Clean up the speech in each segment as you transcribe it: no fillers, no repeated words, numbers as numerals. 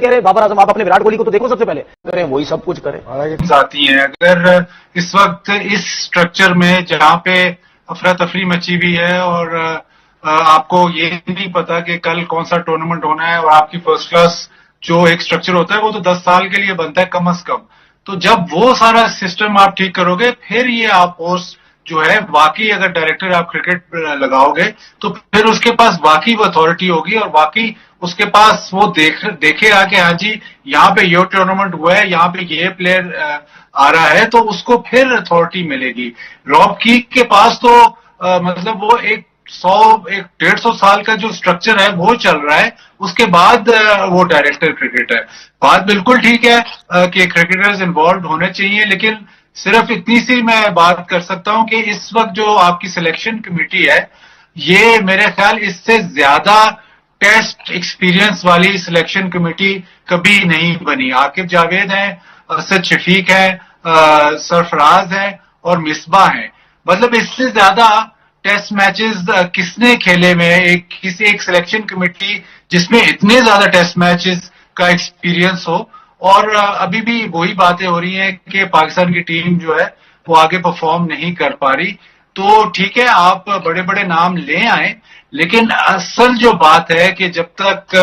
کہہ رہے بابر اعظم آپ اپنے وراٹ کوہلی کو تو دیکھو سب سے پہلے کریں وہی سب کچھ کریں آتی ہیں. اگر اس وقت اس سٹرکچر میں جہاں پہ افراتفری مچی ہوئی ہے اور آپ کو یہ نہیں پتا کہ کل کون سا ٹورنامنٹ ہونا ہے اور آپ کی فرسٹ کلاس جو ایک سٹرکچر ہوتا ہے وہ تو 10 سال کے لیے بنتا ہے کم از کم. تو جب وہ سارا سسٹم آپ ٹھیک کرو گے پھر یہ آپ پوسٹ جو ہے واقعی اگر ڈائریکٹر آپ کرکٹ لگاؤ گے تو پھر اس کے پاس واقعی وہ اتھارٹی ہوگی اور واقعی اس کے پاس وہ دیکھے گا کہ ہاں جی یہاں پہ یہ ٹورنامنٹ ہوا ہے یہاں پہ یہ پلیئر آ رہا ہے تو اس کو پھر اتھارٹی ملے گی. راب کیک کے پاس تو مطلب وہ ایک 150 سال کا جو سٹرکچر ہے وہ چل رہا ہے اس کے بعد وہ ڈائریکٹر کرکٹ ہے. بات بالکل ٹھیک ہے کہ کرکٹرز انوالوڈ ہونے چاہیے لیکن صرف اتنی سی میں بات کر سکتا ہوں کہ اس وقت جو آپ کی سلیکشن کمیٹی ہے یہ میرے خیال اس سے زیادہ ٹیسٹ ایکسپیرینس والی سلیکشن کمیٹی کبھی نہیں بنی. عاقب جاوید ہیں, اسد شفیق ہیں, سرفراز ہیں اور مصباح ہیں. مطلب اس سے زیادہ ٹیسٹ میچز کس نے کھیلے میں کسی ایک سلیکشن کمیٹی جس میں اتنے زیادہ ٹیسٹ میچز کا ایکسپیرینس ہو. اور ابھی بھی وہی باتیں ہو رہی ہیں کہ پاکستان کی ٹیم جو ہے وہ آگے پرفارم نہیں کر پا رہی. تو ٹھیک ہے آپ بڑے بڑے نام لے آئیں لیکن اصل جو بات ہے کہ جب تک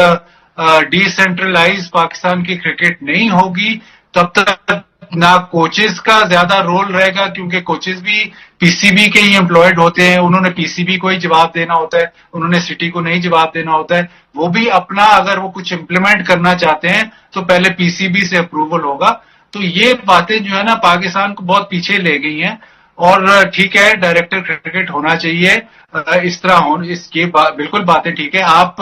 ڈی سینٹرلائز پاکستان کی کرکٹ نہیں ہوگی تب تک نہ کوچز کا زیادہ رول رہے گا کیونکہ کوچز بھی پی سی بی کے ہی امپلائڈ ہوتے ہیں. انہوں نے پی سی بی کو ہی جواب دینا ہوتا ہے, انہوں نے سٹی کو نہیں جواب دینا ہوتا ہے. وہ بھی اپنا اگر وہ کچھ امپلیمنٹ کرنا چاہتے ہیں تو پہلے پی سی بی سے اپروول ہوگا. تو یہ باتیں جو ہے نا پاکستان کو بہت پیچھے لے گئی ہیں. اور ٹھیک ہے ڈائریکٹر کرکٹ ہونا چاہیے اس طرح اس کی بالکل باتیں ٹھیک ہے. آپ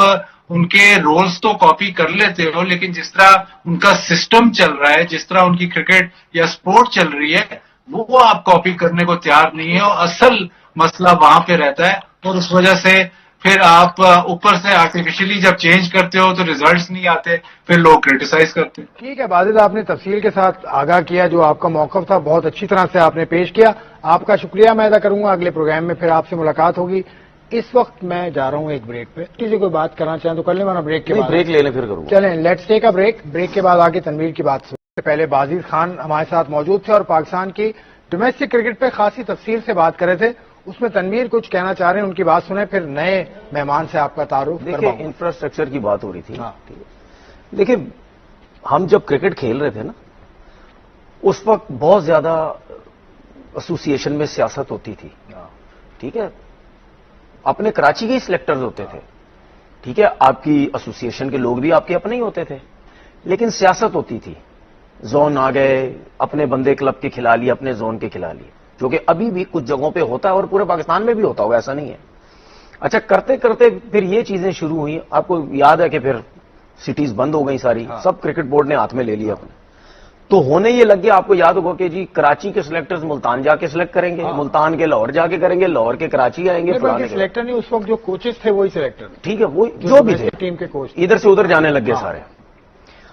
ان کے رولز تو کاپی کر لیتے ہو لیکن جس طرح ان کا سسٹم چل رہا ہے جس طرح ان کی کرکٹ یا سپورٹ چل رہی ہے وہ آپ کاپی کرنے کو تیار نہیں ہے. اور اصل مسئلہ وہاں پہ رہتا ہے اور اس وجہ سے پھر آپ اوپر سے آرٹیفیشلی جب چینج کرتے ہو تو ریزلٹس نہیں آتے, پھر لوگ کرٹیسائز کرتے ہیں. ٹھیک ہے باجد, آپ نے تفصیل کے ساتھ آگاہ کیا, جو آپ کا موقف تھا بہت اچھی طرح سے آپ نے پیش کیا. آپ کا شکریہ میں ادا کروں گا. اگلے پروگرام میں پھر آپ سے ملاقات ہوگی. اس وقت میں جا رہا ہوں ایک بریک پہ. کسی کوئی بات کرنا چاہیں تو کر لیں, ورنہ بریک کے بعد بریک لے لیں پھر کروں. چلیں let's take a break. Break کے بعد آگے تنویر کی بات سے پہلے بازید خان ہمارے ساتھ موجود تھے اور پاکستان کی ڈومیسٹک کرکٹ پہ خاصی تفصیل سے بات کر رہے تھے. اس میں تنویر کچھ کہنا چاہ رہے ہیں, ان کی بات سنیں, پھر نئے مہمان سے آپ کا تعارف. دیکھیں انفراسٹرکچر کی بات ہو رہی تھی. دیکھیں ہم جب کرکٹ کھیل رہے تھے نا اس وقت بہت زیادہ ایسوسیشن میں سیاست ہوتی تھی. ٹھیک ہے, اپنے کراچی کے ہی سلیکٹرز ہوتے تھے. ٹھیک ہے, آپ کی ایسوسیشن کے لوگ بھی آپ کے اپنے ہی ہوتے تھے لیکن سیاست ہوتی تھی. زون آ گئے, اپنے بندے کلب کے کھلا لیے, اپنے زون کے کھلا لیے, جو کہ ابھی بھی کچھ جگہوں پہ ہوتا ہے اور پورے پاکستان میں بھی ہوتا ہوگا, ایسا نہیں ہے. اچھا کرتے کرتے پھر یہ چیزیں شروع ہوئی. آپ کو یاد ہے کہ پھر سٹیز بند ہو گئی ساری, سب کرکٹ بورڈ نے ہاتھ میں لے لیا اپنے. تو ہونے یہ لگ گیا, آپ کو یاد ہوگا کہ جی کراچی کے سلیکٹرز ملتان جا کے سلیکٹ کریں گے, ملتان کے لاہور جا کے کریں گے, لاہور کے کراچی آئیں گے. سلیکٹر نہیں, اس وقت جو کوچز تھے وہی سلیکٹر. ٹھیک ہے, وہ جو بھی تھے ٹیم کے کوچ ادھر سے ادھر جانے لگ گئے سارے.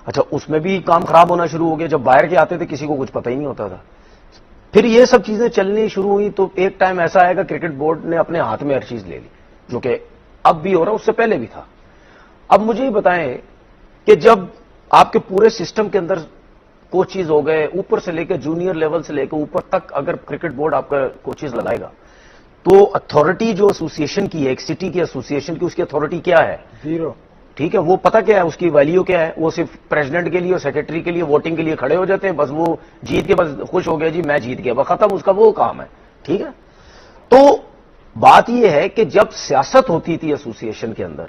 اچھا اس میں بھی کام خراب ہونا شروع ہو گیا. جب باہر کے آتے تھے کسی کو کچھ پتہ ہی نہیں ہوتا تھا. پھر یہ سب چیزیں چلنی شروع ہوئی تو ایک ٹائم ایسا آئے گا کرکٹ بورڈ نے اپنے ہاتھ میں ہر چیز لے لی, جو کہ اب بھی ہو رہا, اس سے پہلے بھی تھا. اب مجھے یہ بتائیں کہ جب آپ کے پورے سسٹم کے اندر کوچز ہو گئے, اوپر سے لے کے جونیئر لیول سے لے کے اوپر تک, اگر کرکٹ بورڈ آپ کا کوچز لگائے گا تو اتھارٹی جو ایسوسیشن کی ہے, ایک سٹی کی ایسوسیشن کی, اس کی اتھارٹی کیا ہے؟ زیرو. ٹھیک ہے, وہ پتہ کیا ہے اس کی ویلیو کیا ہے؟ وہ صرف پریزیڈنٹ کے لیے اور سیکرٹری کے لیے ووٹنگ کے لیے کھڑے ہو جاتے ہیں, بس وہ جیت کے بس خوش ہو گیا جی میں جیت گیا, بس ختم, اس کا وہ کام ہے. ٹھیک ہے, تو بات یہ ہے کہ جب سیاست ہوتی تھی ایسوسیشن کے اندر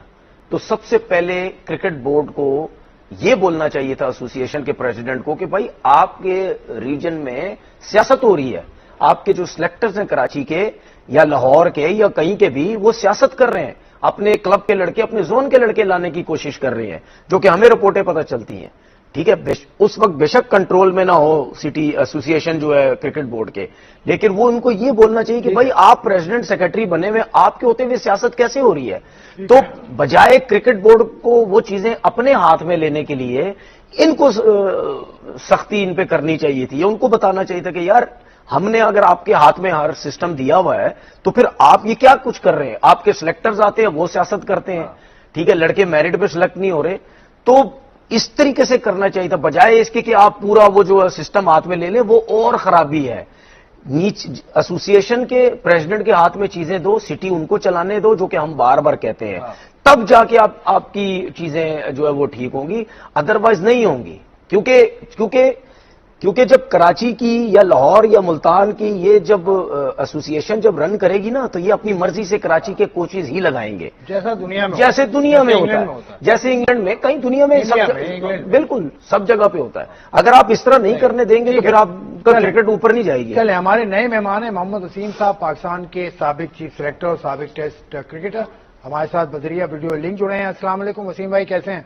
تو سب سے پہلے کرکٹ بورڈ کو یہ بولنا چاہیے تھا ایسوسیشن کے پریزیڈنٹ کو کہ بھائی آپ کے ریجن میں سیاست ہو رہی ہے, آپ کے جو سلیکٹرز ہیں کراچی کے یا لاہور کے یا کہیں کے بھی, وہ سیاست کر رہے ہیں, اپنے کلب کے لڑکے, اپنے زون کے لڑکے لانے کی کوشش کر رہے ہیں, جو کہ ہمیں رپورٹیں پتہ چلتی ہیں. ٹھیک ہے, اس وقت بے شک کنٹرول میں نہ ہو سٹی ایسوسیشن جو ہے کرکٹ بورڈ کے, لیکن وہ ان کو یہ بولنا چاہیے کہ بھائی آپ پریزیڈنٹ سیکرٹری بنے ہوئے, آپ کے ہوتے ہوئے سیاست کیسے ہو رہی ہے؟ تو بجائے کرکٹ بورڈ کو وہ چیزیں اپنے ہاتھ میں لینے کے لیے ان کو سختی ان پہ کرنی چاہیے تھی, ان کو بتانا چاہیے تھا کہ یار ہم نے اگر آپ کے ہاتھ میں ہر سسٹم دیا ہوا ہے تو پھر آپ یہ کیا کچھ کر رہے ہیں؟ آپ کے سلیکٹرز آتے ہیں وہ سیاست کرتے ہیں. ٹھیک ہے, لڑکے میرٹ پہ سلیکٹ نہیں ہو رہے, تو اس طریقے سے کرنا چاہیے تھا، بجائے اس کے کہ آپ پورا وہ جو سسٹم ہاتھ میں لے لیں، وہ اور خرابی ہے. ایسوسی ایشن کے پریزیڈنٹ کے ہاتھ میں چیزیں دو، سٹی ان کو چلانے دو، جو کہ ہم بار بار کہتے ہیں، تب جا کے آپ کی چیزیں جو ہے وہ ٹھیک ہوں گی، ادروائز نہیں ہوں گی. کیونکہ جب کراچی کی یا لاہور یا ملتان کی یہ جب ایسوسی ایشن جب رن کرے گی نا، تو یہ اپنی مرضی سے کراچی کے کوچز ہی لگائیں گے، جیسا دنیا میں ہوتا ہے، جیسے انگلینڈ میں، کئی دنیا میں بالکل سب جگہ پہ ہوتا ہے. اگر آپ اس طرح نہیں کرنے دیں گے تو پھر آپ کا کرکٹ اوپر نہیں جائے گی. چلے ہمارے نئے مہمان ہیں محمد وسیم صاحب، پاکستان کے سابق چیف سلیکٹر اور سابق ٹیسٹ کرکٹر، ہمارے ساتھ بدریہ ویڈیو لنک جڑے ہیں. السلام علیکم وسیم بھائی، کیسے ہیں؟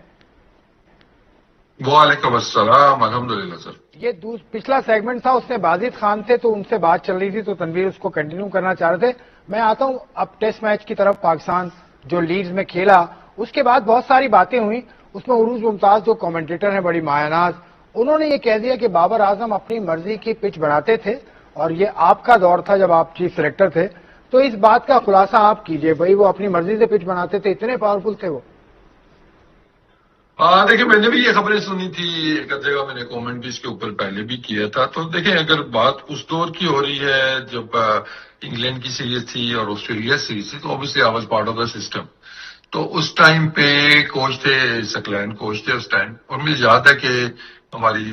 وعلیکم السلام، الحمدللہ سر. یہ پچھلا سیگمنٹ تھا، اس میں بازید خان تھے تو ان سے بات چل رہی تھی تو تنویر اس کو کنٹینیو کرنا چاہ رہے تھے. میں آتا ہوں اب ٹیسٹ میچ کی طرف. پاکستان جو لیڈز میں کھیلا اس کے بعد بہت ساری باتیں ہوئی، اس میں عروج ممتاز جو کمنٹیٹر ہیں بڑی مایہ ناز، انہوں نے یہ کہہ دیا کہ بابر اعظم اپنی مرضی کی پچ بناتے تھے اور یہ آپ کا دور تھا جب آپ چیف سلیکٹر تھے. تو اس بات کا خلاصہ آپ کیجئے، بھائی وہ اپنی مرضی سے پچ بناتے تھے، اتنے پاورفل تھے وہ؟ دیکھیں میں نے بھی یہ خبریں سنی تھی، ایک جگہ میں نے کامنٹ بھی اس کے اوپر پہلے بھی کیا تھا. تو دیکھیں اگر بات اس دور کی ہو رہی ہے جب انگلینڈ کی سیریز تھی اور آسٹریلیا سیریز تھی، تو obviously I was part of the system. تو اس ٹائم پہ کوچ تھے سکلین، کوچ تھے اس ٹائم، اور مجھے یاد ہے کہ ہماری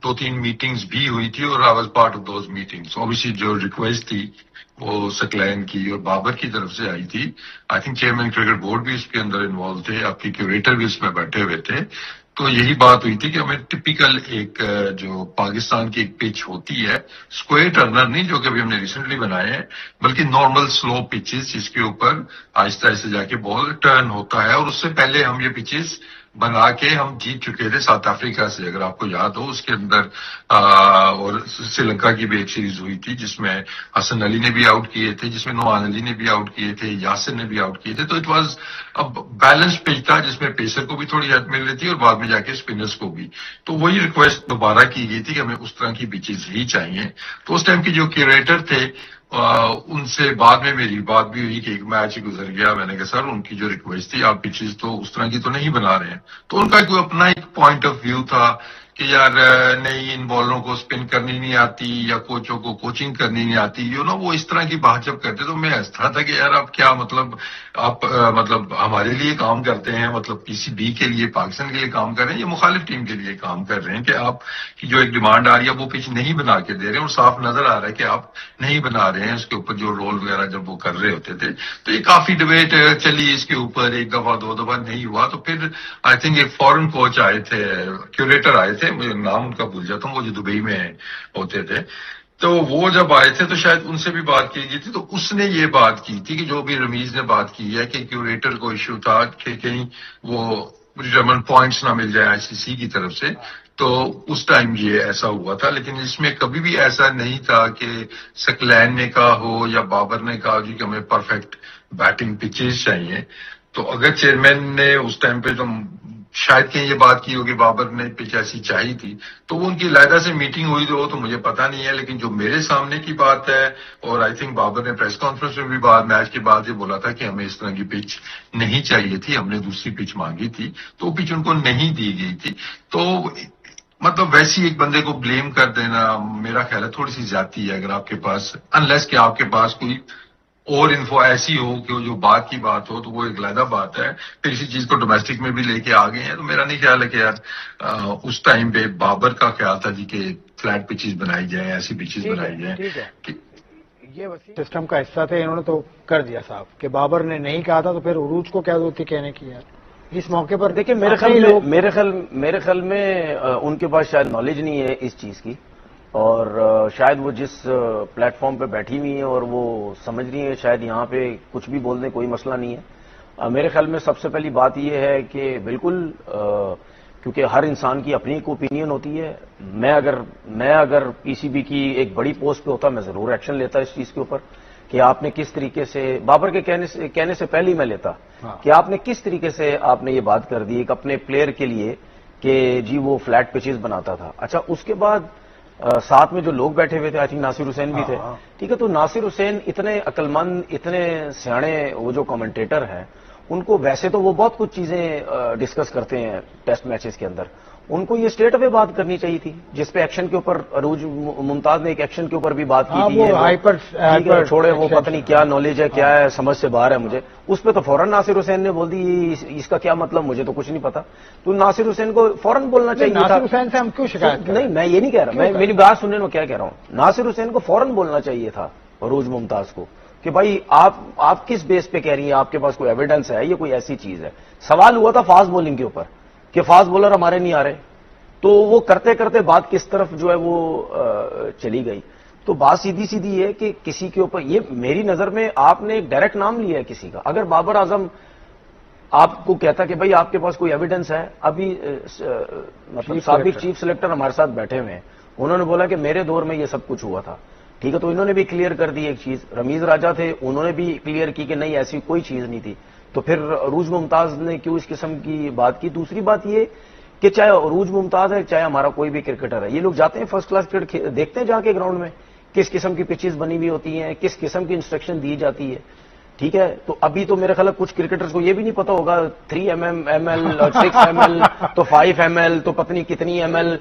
2-3 میٹنگز بھی ہوئی تھی اور I was part of those meetings. Obviously جو ریکویسٹ تھی وہ سکلین کی اور بابر کی طرف سے آئی تھی. I think chairman cricket board بھی اس کے اندر انوالو تھے، آپ کی کیوریٹر بھی اس میں بیٹھے ہوئے تھے. تو یہی بات ہوئی تھی کہ ہمیں ٹپیکل ایک جو پاکستان کی ایک پچ ہوتی ہے، اسکوئر ٹرنر نہیں جو کہ ابھی ہم نے ریسنٹلی بنائے ہیں، بلکہ نارمل سلو پچز جس کے اوپر آہستہ آہستہ جا کے بال ٹرن ہوتا ہے. اور اس سے پہلے ہم یہ پچز بنا کے ہم جیت چکے تھے ساؤتھ افریقہ سے، اگر آپ کو یاد ہو. اس کے اندر اور سری لنکا کی بھی ایک سیریز ہوئی تھی جس میں حسن علی نے بھی آؤٹ کیے تھے، جس میں نعمان علی نے بھی آؤٹ کیے تھے، یاسر نے بھی آؤٹ کیے تھے. تو اٹ واز اب بیلنس پچ تھا جس میں پیسر کو بھی تھوڑی ہیلپ مل رہی تھی اور بعد میں جا کے اسپنرز کو بھی. تو وہی ریکویسٹ دوبارہ کی گئی تھی کہ ہمیں اس طرح کی پچز ہی چاہیے. تو اس ٹائم کے جو کیوریٹر تھے ان سے بعد میں میری بات بھی ہوئی کہ ایک میچ گزر گیا، میں نے کہا سر ان کی جو ریکویسٹ تھی آپ پچز تو اس طرح کی تو نہیں بنا رہے ہیں. تو ان کا کوئی اپنا ایک پوائنٹ آف ویو تھا کہ یار نہیں ان بالوں کو سپن کرنی نہیں آتی یا کوچوں کو کوچنگ کرنی نہیں آتی، وہ اس طرح کی بات جب کرتے تو میں ہنستا تھا کہ یار آپ کیا مطلب آپ مطلب ہمارے لیے کام کرتے ہیں، مطلب کسی بی کے لیے پاکستان کے لیے کام کر رہے ہیں یا مخالف ٹیم کے لیے کام کر رہے ہیں کہ آپ کی جو ایک ڈیمانڈ آ رہی ہے وہ پچ نہیں بنا کے دے رہے ہیں اور صاف نظر آ رہا ہے کہ آپ نہیں بنا رہے ہیں اس کے اوپر جو رول وغیرہ جب وہ کر رہے ہوتے تھے. تو یہ کافی ڈبیٹ چلی اس کے اوپر، ایک دفعہ 2 دفعہ نہیں ہوا. تو پھر آئی تھنک ایک فورن کوچ آئے تھے، کیوریٹر آئے تھے، مجھے نام ان کا بھول جاتا ہوں، وہ جو دبئی میں ہوتے تھے. تو وہ جب آئے تھے تو شاید ان سے بھی بات کی گئی تھی. تو اس نے یہ بات کی تھی کہ جو بھی رمیز نے بات کی ہے کہ کیوریٹر کو ایشو تھا کہ کہیں وہ ریٹرمنٹ پوائنٹس نہ مل جائیں ICC کی طرف سے. تو اس ٹائم یہ ایسا ہوا تھا، لیکن اس میں کبھی بھی ایسا نہیں تھا کہ سکلین نے کہا ہو یا بابر نے کہا جی کہ ہمیں پرفیکٹ بیٹنگ پچز چاہیے. تو اگر چیئرمین نے اس ٹائم پہ تو شاید کہیں یہ بات کی ہوگی بابر نے پچ ایسی چاہی تھی تو وہ ان کی علیحدہ سے میٹنگ ہوئی تو مجھے پتا نہیں ہے. لیکن جو میرے سامنے کی بات ہے، اور آئی تھنک بابر نے پریس کانفرنس میں بھی بعد میچ کے بعد یہ بولا تھا کہ ہمیں اس طرح کی پچ نہیں چاہیے تھی، ہم نے دوسری پچ مانگی تھی تو وہ پچ ان کو نہیں دی گئی تھی. تو مطلب ویسی ایک بندے کو بلیم کر دینا میرا خیال ہے تھوڑی سی زیادتی ہے. اگر آپ کے پاس انلیس کہ آپ کے پاس کوئی اور انفو ایسی ہو کہ جو بات کی بات ہو تو وہ ایک علیحدہ بات ہے. پھر اسی چیز کو ڈومیسٹک میں بھی لے کے آ گئے ہیں. تو میرا نہیں خیال ہے کہ یار اس ٹائم پہ بابر کا خیال تھا جی کہ فلیٹ پچز بنائی جائیں، ایسی پچز بنائی جائیں. یہ سسٹم کا حصہ تھے، انہوں نے تو کر دیا صاحب کہ بابر نے نہیں کہا تھا تو پھر عروج کو کیا ضرورت تھی کہنے کی. یار اس موقع پر دیکھیں میرے خیال میں ان کے پاس شاید نالج نہیں ہے اس چیز کی، اور شاید وہ جس پلیٹ فارم پہ بیٹھی ہوئی ہیں اور وہ سمجھ رہی ہیں شاید یہاں پہ کچھ بھی بول دیں کوئی مسئلہ نہیں ہے. میرے خیال میں سب سے پہلی بات یہ ہے کہ بالکل کیونکہ ہر انسان کی اپنی ایک اوپینین ہوتی ہے. میں اگر PCB کی ایک بڑی پوسٹ پہ ہوتا میں ضرور ایکشن لیتا اس چیز کے اوپر کہ آپ نے کس طریقے سے بابر کے کہنے سے پہلے ہی میں لیتا کہ آپ نے کس طریقے سے آپ نے یہ بات کر دی ایک اپنے پلیئر کے لیے کہ جی وہ فلیٹ پچز بناتا تھا. اچھا اس کے بعد ساتھ میں جو لوگ بیٹھے ہوئے تھے آئی تھنک ناصر حسین بھی تھے، ٹھیک ہے. تو ناصر حسین اتنے عقل مند اتنے سیانے وہ جو کمنٹیٹر ہیں ان کو ویسے تو وہ بہت کچھ چیزیں ڈسکس کرتے ہیں ٹیسٹ میچز کے اندر، ان کو یہ اسٹریٹ اوے بات کرنی چاہیے تھی، جس پہ ایکشن کے اوپر عروج ممتاز نے ایک ایکشن کے اوپر بھی بات کی تھی. ٹھیک ہے چھوڑے وہ پتہ نہیں کیا نالج ہے کیا ہے، سمجھ سے باہر ہے مجھے. اس پہ تو فوراً ناصر حسین نے بول دی اس کا کیا مطلب، مجھے تو کچھ نہیں پتا. تو ناصر حسین کو فوراً بولنا چاہیے تھا. ناصر حسین سے ہم کیوں شکایت نہیں میں یہ نہیں کہہ رہا، میں میری بات سننے میں کیا کہہ رہا ہوں، ناصر حسین کو فوراً بولنا چاہیے تھا عروج ممتاز کو کہ بھائی آپ کس بیس پہ کہہ رہی ہیں، آپ کے پاس کوئی ایویڈنس ہے، یہ کوئی ایسی چیز ہے. سوال ہوا تھا فاسٹ بولنگ کے اوپر کہ فاسٹ بولر ہمارے نہیں آ رہے، تو وہ کرتے کرتے بات کس طرف جو ہے وہ چلی گئی. تو بات سیدھی ہے کہ کسی کے اوپر، یہ میری نظر میں آپ نے ایک ڈائریکٹ نام لیا ہے کسی کا. اگر بابر اعظم آپ کو کہتا کہ بھائی آپ کے پاس کوئی ایویڈنس ہے، ابھی مطلب سابق چیف سلیکٹر ہمارے ساتھ بیٹھے ہوئے ہیں، انہوں نے بولا کہ میرے دور میں یہ سب کچھ ہوا تھا. ٹھیک ہے، تو انہوں نے بھی کلیئر کر دی ایک چیز. رمیز راجہ تھے، انہوں نے بھی کلیئر کی کہ نہیں ایسی کوئی چیز نہیں تھی. تو پھر عروج ممتاز نے کیوں اس قسم کی بات کی. دوسری بات یہ کہ چاہے عروج ممتاز ہے چاہے ہمارا کوئی بھی کرکٹر ہے، یہ لوگ جاتے ہیں فرسٹ کلاس کرکٹ دیکھتے ہیں جا کے گراؤنڈ میں کس قسم کی پچز بنی ہوئی ہوتی ہیں، کس قسم کی انسٹرکشن دی جاتی ہے. ٹھیک ہے، تو ابھی تو میرے خیال کچھ کرکٹرز کو یہ بھی نہیں پتا ہوگا 3 mm 6 mm تو 5 mm تو پتہ نہیں کتنی ML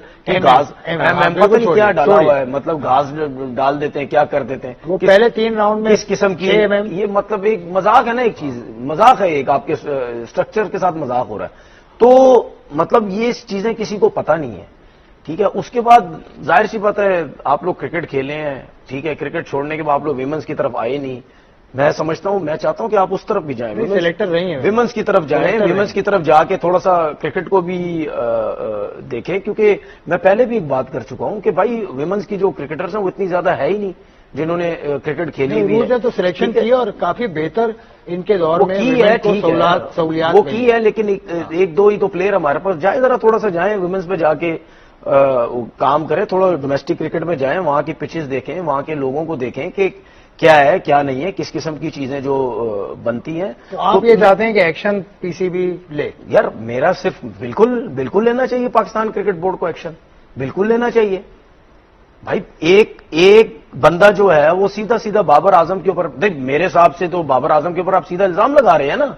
گاز پتہ نہیں کیا ڈالا ہوا ہے، مطلب گاز ڈال دیتے ہیں، کیا کر دیتے ہیں. وہ پہلے 3 راؤنڈ میں اس قسم کی یہ مطلب ایک مذاق ہے نا، ایک چیز مذاق ہے، ایک آپ کے اسٹرکچر کے ساتھ مذاق ہو رہا ہے. تو مطلب یہ چیزیں کسی کو پتہ نہیں ہے. ٹھیک ہے، اس کے بعد ظاہر سی بات ہے آپ لوگ کرکٹ کھیلے ہیں. ٹھیک ہے، کرکٹ چھوڑنے کے بعد آپ لوگ ویمنس کی طرف آئے نہیں. میں سمجھتا ہوں، میں چاہتا ہوں کہ آپ اس طرف بھی جائیں، سلیکٹر رہی ہیں، ویمنس کی طرف جائیں، ویمنس کی طرف جا کے تھوڑا سا کرکٹ کو بھی دیکھیں. کیونکہ میں پہلے بھی ایک بات کر چکا ہوں کہ بھائی ویمنس کی جو کرکٹرز ہیں وہ اتنی زیادہ ہے ہی نہیں جنہوں نے کرکٹ کھیلی ہوئی ہے. تو سلیکشن کی اور کافی بہتر ان کے دور میں کی ہے، ٹھیک ہے وہ کی ہے، لیکن ایک دو ہی تو پلیئر ہمارے پاس. جائیں ذرا تھوڑا سا جائیں ویمنس پہ جا کے کام کریں، تھوڑا ڈومیسٹک کرکٹ میں جائیں، وہاں کی پچز دیکھیں، وہاں کے لوگوں کو دیکھیں کہ کیا ہے کیا نہیں ہے، کس قسم کی چیزیں جو بنتی ہیں. تو آپ یہ چاہتے ہیں کہ ایکشن پی سی بی لے؟ یار میرا صرف بالکل لینا چاہیے پاکستان کرکٹ بورڈ کو ایکشن، بالکل لینا چاہیے. بھائی ایک بندہ جو ہے وہ سیدھا بابر اعظم کے اوپر، دیکھ میرے حساب سے تو بابر اعظم کے اوپر آپ سیدھا الزام لگا رہے ہیں نا.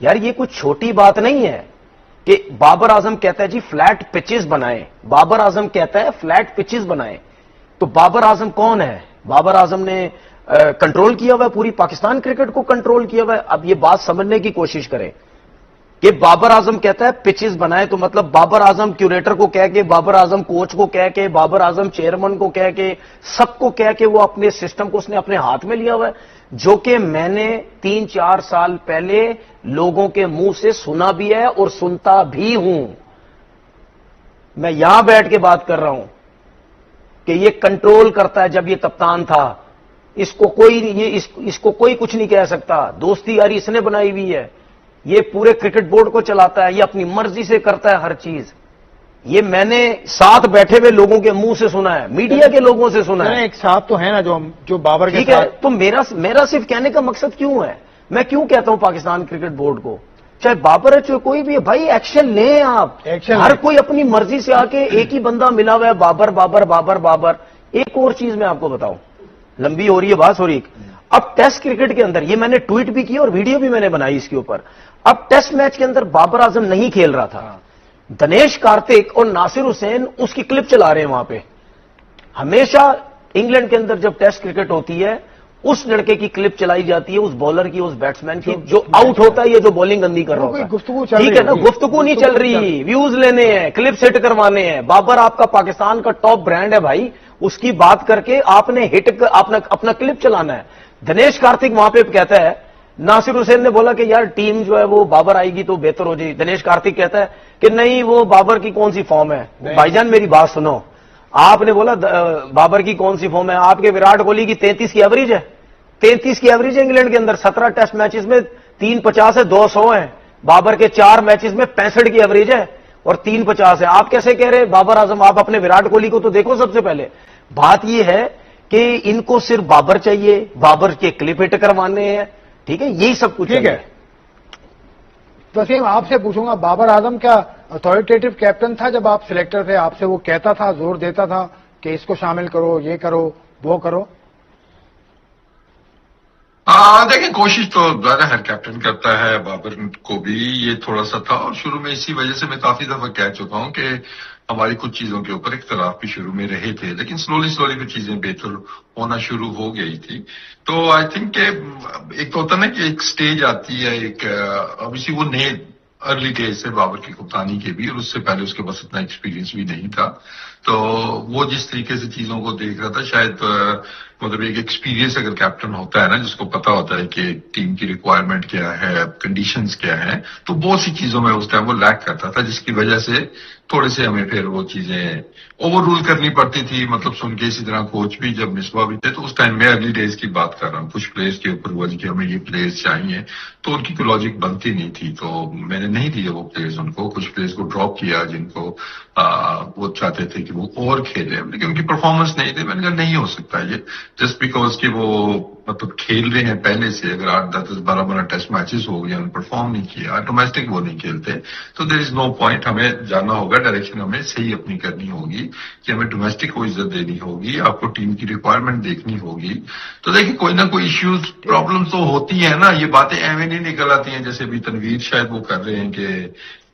یار یہ کچھ چھوٹی بات نہیں ہے کہ بابر اعظم کہتا ہے جی فلیٹ پچز بنائیں، بابر اعظم کہتا ہے فلیٹ پچز بنائیں. تو بابر اعظم کون ہے؟ بابر اعظم نے کنٹرول کیا ہوا ہے پوری پاکستان کرکٹ کو کنٹرول کیا ہوا ہے. اب یہ بات سمجھنے کی کوشش کریں کہ بابر اعظم کہتا ہے پچز بنائے، تو مطلب بابر اعظم کیوریٹر کو کہہ کے، بابر اعظم کوچ کو کہہ کے، بابر اعظم چیئرمین کو کہہ کے، سب کو کہہ کے وہ اپنے سسٹم کو اس نے اپنے ہاتھ میں لیا ہوا ہے. جو کہ میں نے 3-4 سال پہلے لوگوں کے منہ سے سنا بھی ہے اور سنتا بھی ہوں. میں یہاں بیٹھ کے بات کر رہا ہوں کہ یہ کنٹرول کرتا ہے. جب یہ کپتان تھا اس کو کوئی کچھ نہیں کہہ سکتا. دوستی یاری اس نے بنائی ہوئی ہے. یہ پورے کرکٹ بورڈ کو چلاتا ہے، یہ اپنی مرضی سے کرتا ہے ہر چیز. یہ میں نے ساتھ بیٹھے ہوئے لوگوں کے منہ سے سنا ہے، میڈیا کے لوگوں سے سنا ہے. ایک صاحب تو ہے نا جو بابر کے ٹھیک ہے، تو میرا صرف کہنے کا مقصد کیوں ہے، میں کیوں کہتا ہوں پاکستان کرکٹ بورڈ کو، چاہے بابر ہے چاہے کوئی بھی ہے، بھائی ایکشن لیں آپ. ہر کوئی اپنی مرضی سے آ کے، ایک ہی بندہ ملا ہوا ہے بابر. ایک اور چیز میں آپ کو بتاؤں، لمبی ہو رہی ہے بات، سوری. اب ٹیسٹ کرکٹ کے اندر یہ میں نے ٹویٹ بھی کی اور ویڈیو بھی میں نے بنائی اس کے اوپر. اب ٹیسٹ میچ کے اندر بابر اعظم نہیں کھیل رہا تھا، دنیش کارتک اور ناصر حسین اس کی کلپ چلا رہے ہیں وہاں پہ. ہمیشہ انگلینڈ کے اندر جب ٹیسٹ کرکٹ ہوتی ہے اس لڑکے کی کلپ چلائی جاتی ہے، اس بالر کی، اس بیٹسمین کی جو آؤٹ ہوتا ہے یا جو بالنگ گندی کر رہا ہوتا ہے. ٹھیک ہے نا، گفتگو نہیں چل رہی، ویوز لینے ہیں، کلپ ہٹ کروانے ہیں. بابر آپ کا پاکستان کا ٹاپ برانڈ ہے بھائی، اس کی بات کر کے آپ نے اپنا کلپ چلانا ہے. دنیش کارتک وہاں پہ کہتا ہے، ناصر حسین نے بولا کہ یار ٹیم جو ہے وہ بابر آئے گی تو بہتر ہو جائے. دنیش کارتک کہتا ہے کہ نہیں وہ بابر کی کون سی فارم ہے. بھائی جان میری بات سنو، آپ نے بولا بابر کی کون سی فارم ہے، آپ کے وراٹ کوہلی کی 33 کی ایوریج ہے، 33 کی ایوریج ہے انگلینڈ کے اندر. 17 ٹیسٹ میچز میں 350 ہے، 200 ہیں. بابر کے 4 میچز میں 65 کی ایوریج ہے اور 350 ہے. آپ کیسے کہہ رہے بابر اعظم؟ آپ اپنے وراٹ کوہلی کو تو دیکھو. سب سے پہلے بات یہ ہے کہ ان کو صرف بابر چاہیے، بابر کے کلپ ہٹ کروانے ہیں. ٹھیک ہے، یہی سب کچھ ٹھیک ہے. وسیم آپ سے پوچھوں گا، بابر اعظم کیا اتھارٹیٹو کیپٹن تھا جب آپ سلیکٹر تھے؟ آپ سے وہ کہتا تھا، زور دیتا تھا کہ اس کو شامل کرو، یہ کرو، وہ کرو؟ دیکھیں کوشش تو ظاہر ہر کیپٹن کرتا ہے، بابر کو بھی یہ تھوڑا سا تھا، اور شروع میں اسی وجہ سے میں کافی دفعہ کہہ چکا ہوں کہ ہماری کچھ چیزوں کے اوپر اختلاف بھی شروع میں رہے تھے، لیکن سلولی پھر چیزیں بہتر ہونا شروع ہو گئی تھی. تو آئی تھنک کہ ایک تو ہوتا نا کہ ایک سٹیج آتی ہے، ایک obviously وہ نئے ارلی ڈیز سے بابر کی کپتانی کے بھی، اور اس سے پہلے اس کے پاس اتنا ایکسپیرینس بھی نہیں تھا. تو وہ جس طریقے سے چیزوں کو دیکھ رہا تھا، شاید مطلب ایک ایکسپیرینس اگر کیپٹن ہوتا ہے نا، جس کو پتا ہوتا ہے کہ ٹیم کی ریکوائرمنٹ کیا ہے، کنڈیشنز کیا ہے، تو بہت سی چیزوں میں اس ٹائم وہ لیک کرتا تھا، جس کی وجہ سے تھوڑے سے ہمیں پھر وہ چیزیں اوور رول کرنی پڑتی تھی. مطلب سن کے اسی طرح کوچ بھی جب مصباح بھی تھے، تو اس ٹائم میں ارلی ڈیز کی بات کر رہا ہوں، کچھ پلیئرز کے اوپر ہوا کہ ہمیں یہ پلیئرز چاہیے، تو ان کی کوئی لاجک بنتی نہیں تھی، تو میں نے نہیں دیے وہ پلیئرز ان کو. کچھ پلیئرز کو ڈراپ کیا جن کو وہ چاہتے تھے کہ وہ اور کھیلے، لیکن ان کی پرفارمنس نہیں تھی. میں نے کہا نہیں ہو سکتا یہ جسٹ بیکاز کہ وہ مطلب کھیل رہے ہیں پہلے سے. اگر 8-10-12 ٹیسٹ میچز ہو گئے، انہوں نے پرفارم نہیں کیا، ڈومیسٹک وہ نہیں کھیلتے، تو دیر از نو پوائنٹ. ہمیں جانا ہوگا، ڈائریکشن ہمیں صحیح اپنی کرنی ہوگی کہ ہمیں ڈومیسٹک کو عزت دینی ہوگی، آپ کو ٹیم کی ریکوائرمنٹ دیکھنی ہوگی. تو دیکھیں کوئی نہ کوئی ایشوز پرابلم تو ہوتی ہیں نا، یہ باتیں ایویں نہیں نکل آتی ہیں جیسے بھی تنویر شاید وہ کر رہے ہیں کہ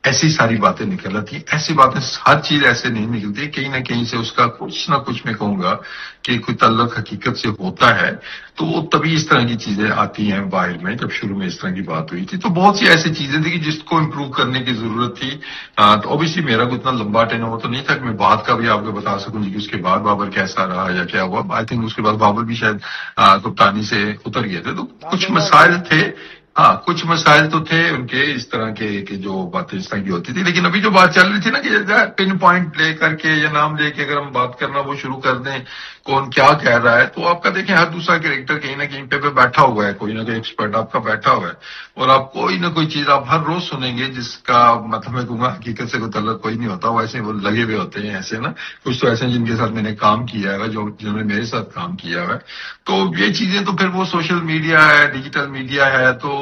ایسی ساری باتیں نکل آتی ہیں. ایسی باتیں ہر چیز ایسے نہیں نکلتی، کہیں نہ کہیں سے اس کا کچھ نہ کچھ میں کہوں گا کہ کوئی تعلق حقیقت سے ہوتا ہے، تو وہ تبھی اس طرح کی چیزیں آتی ہیں باہر میں. جب شروع میں اس طرح کی بات ہوئی تھی تو بہت سی ایسی چیزیں تھیں کہ جس کو امپروو کرنے کی ضرورت تھی. تو اوبیسلی میرا کوئی اتنا لمبا ٹین اوور تو نہیں تھا کہ میں بات کا بھی آپ کو بتا سکوں کہ اس کے بعد بابر کیسا رہا یا کیا ہوا. آئی تھنک اس کے بعد بابر بھی شاید کپتانی سے اتر گئے تھے، تو کچھ مسائل تھے. کچھ مسائل تو تھے ان کے اس طرح کے کہ جو باتیں اس طرح کی ہوتی تھی. لیکن ابھی جو بات چل رہی تھی نا کہ پن پوائنٹ لے کر کے یا نام لے کے اگر ہم بات کرنا وہ شروع کر دیں کون کیا کہہ رہا ہے، تو آپ کا دیکھیں ہر دوسرا کریکٹر کہیں نہ کہیں پہ بیٹھا ہوا ہے، کوئی نہ کوئی ایکسپرٹ آپ کا بیٹھا ہوا ہے، اور آپ کوئی نہ کوئی چیز آپ ہر روز سنیں گے جس کا مطلب میں کہوں گا حقیقت سے کوئی تعلق کوئی نہیں ہوتا. ویسے وہ لگے ہوئے ہوتے ہیں ایسے نا. کچھ تو ایسے ہیں جن کے ساتھ میں نے کام کیا ہے، جنہوں نے میرے ساتھ کام کیا ہے. تو یہ چیزیں تو پھر وہ سوشل میڈیا ہے، ڈیجیٹل میڈیا ہے، تو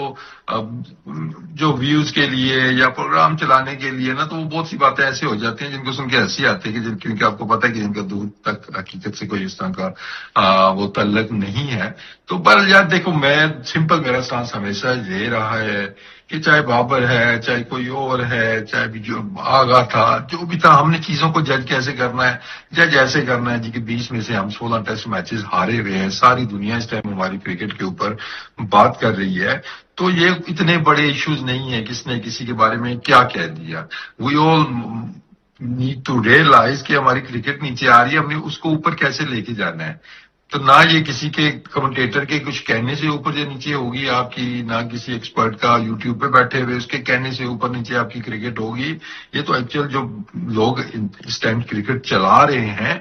جو ویوز کے لیے یا پروگرام چلانے کے لیے نا، تو وہ بہت سی باتیں ایسے ہو جاتی ہیں جن کو سن کے ہنسی آتی ہے کہ کیونکہ آپ کو پتہ ہے کہ جن کا دور تک حقیقت سے کوئی اس طرح کا وہ تعلق نہیں ہے. تو پر یار دیکھو میں سمپل میرا سانس ہمیشہ یہ رہا ہے کہ چاہے بابر ہے، چاہے کوئی اور ہے، چاہے بھی جو آگا تھا، جو بھی تھا، ہم نے چیزوں کو جج کیسے کرنا ہے، جج ایسے کرنا ہے جی کہ 20 میں سے ہم 16 ٹیسٹ میچز ہارے ہوئے ہیں. ساری دنیا اس ٹائم ہماری کرکٹ کے اوپر بات کر رہی ہے، تو یہ اتنے بڑے ایشوز نہیں ہیں کس نے کسی کے بارے میں کیا کہہ دیا. وی آل نیڈ ٹو ریئلائز کہ ہماری کرکٹ نیچے آ رہی ہے، ہم نے اس کو اوپر کیسے لے کے جانا ہے. تو نہ یہ کسی کے کمنٹیٹر کے کچھ کہنے سے اوپر یا نیچے ہوگی آپ کی، نہ کسی ایکسپرٹ کا یوٹیوب پہ بیٹھے ہوئے اس کے کہنے سے اوپر نیچے آپ کی کرکٹ ہوگی. یہ تو ایکچوئل جو لوگ اس ٹائم کرکٹ چلا رہے ہیں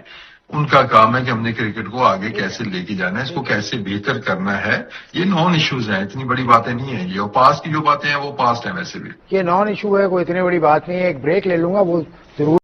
ان کا کام ہے کہ ہم نے کرکٹ کو آگے کیسے لے کے جانا ہے، اس کو کیسے بہتر کرنا ہے. یہ نان ایشوز ہیں، اتنی بڑی باتیں نہیں ہیں یہ، اور پاسٹ کی جو باتیں ہیں وہ پاسٹ ہیں. ویسے بھی یہ نان ایشو ہے، کوئی اتنی بڑی بات نہیں ہے. ایک بریک لے لوں گا، وہ ضرور